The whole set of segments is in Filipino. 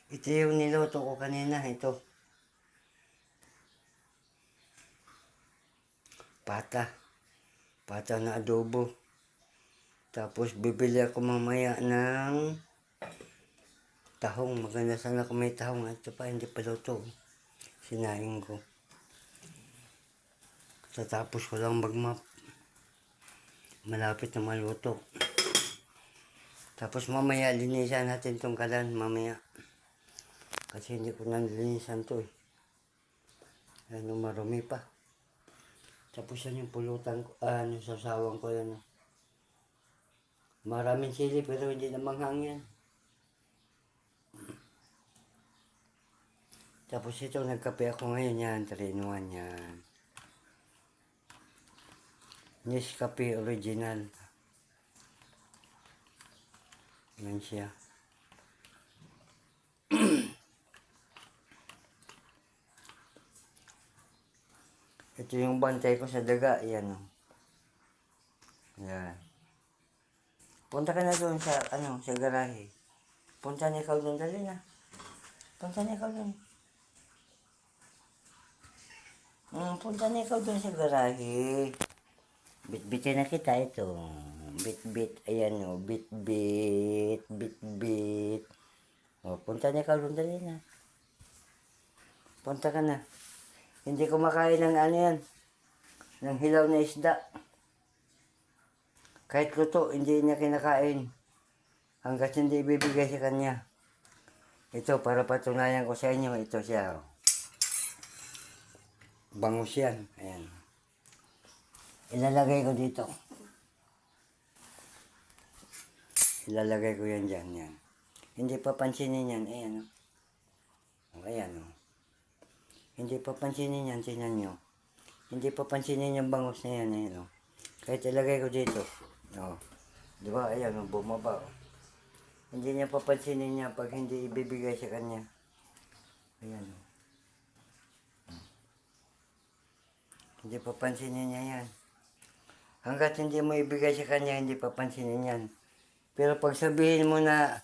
Ito yung niluto ko kanina, ito. Pata. Pata na adobo. Tapos bibili ako mamaya ng tahong. Maganda sana kung may tahong. Ito pa, hindi pa luto. Sinaing ko. Tatapos ko lang magmap. Malapit na maluto. Tapos mamaya linisan natin tong kalan mamaya. Kasi hindi ko nalinisan to eh. Ano, marumi pa. Tapos yan yung pulutan ko, yung sasawang ko yan. Maraming sili pero hindi na manghang yan. Tapos ito, nagkape ako ngayon yan, 3-in-1 yan. Nescafe original. Yan siya. Ito yung bantay ko sa daga, yan. Yan. Punta ka na doon sa, sa garahe. Punta na ikaw doon, dali na. Punta na ikaw doon. Punta na ikaw doon sa garahe. Bit-bitin na kita ito. Bit-bit, ayan o. Bit-bit, bit-bit. O, punta na ikaw doon, dali na. Punta ka na. Hindi kumakain ng yan. Ng hilaw na isda. Kahit luto, hindi niya kinakain. Hanggat hindi ibibigay sa kanya. Ito, para patunayan ko sa inyo, ito siya. Bangus yan. Ayan. Ilalagay ko dito. Ilalagay ko yan dyan. Yan. Hindi papansinin yan. Ayan o. Ayan o. Hindi papansinin yan. Tingnan nyo. Hindi papansinin yung bangus na yan. Ayan o. Kahit ilagay ko dito. O. Diba? Ayan o. Bumaba o. Hindi niya papansinin niya pag hindi ibibigay sa kanya. Ayan o. Hindi papansinin niya yan. Hanggat hindi mo ibigay sa kanya, hindi papansinin yan. Pero pag sabihin mo na,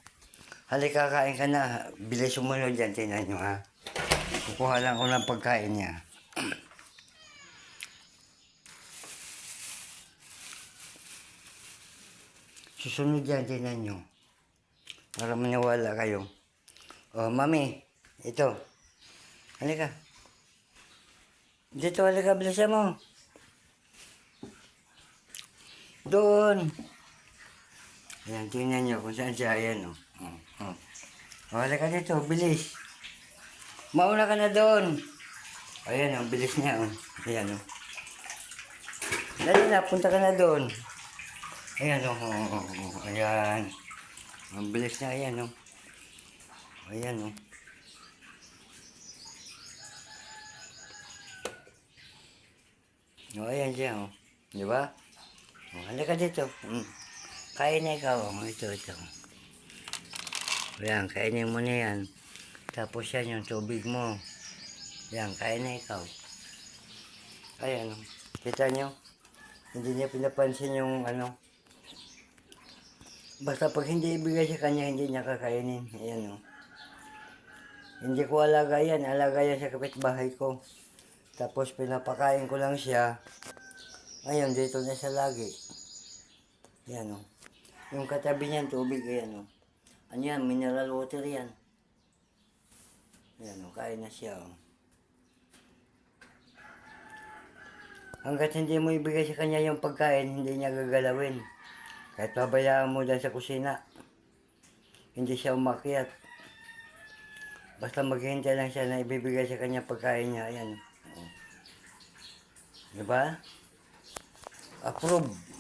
halika kain ka na, bilis sumunod yan, tingnan nyo ha. Kukuha lang ko ng pagkain niya. Susunod yan, tingnan nyo. Para maniwala kayo. Oh, mami, ito. Halika. Dito, halika, bilisan mo. Doon. Ayan, tingnan nyo kung saan siya. Ayan, o. O, halika dito, bilis. Mauna ka na doon. Ayan, ang bilis niya, o. Ayan, o. Dali na, punta ka na doon. Ayan, o. Ayan. Ang bilis niya, ayan, o. Ayan, o. O, ayan siya, o. Diba? O, halika dito. Kain na ikaw. Ito. Ayan, kainin mo na yan. Tapos yan yung tubig mo. Ayan, kain na ikaw. Ayan, o. Kita nyo? Hindi niya pinapansin yung Basta pag hindi ibigay sa kanya, hindi niya kakainin. Ayan, o. Hindi ko alaga yan. Alaga yan sa kapitbahay ko. Tapos pinapakain ko lang siya. Ngayon, dito na siya lagi. Ayan, o. Yung katabi niyan, tubig, ayan, o. Ano yan? Mineral water yan. Ayan, o. Kain na siya, o. Hanggat hindi mo ibigay sa kanya yung pagkain, hindi niya gagalawin. Kahit pabayaan mo dyan sa kusina. Hindi siya umakyat. Basta maghihintay lang siya na ibibigay sa kanya pagkain niya. Ayan. O. Diba? Approve.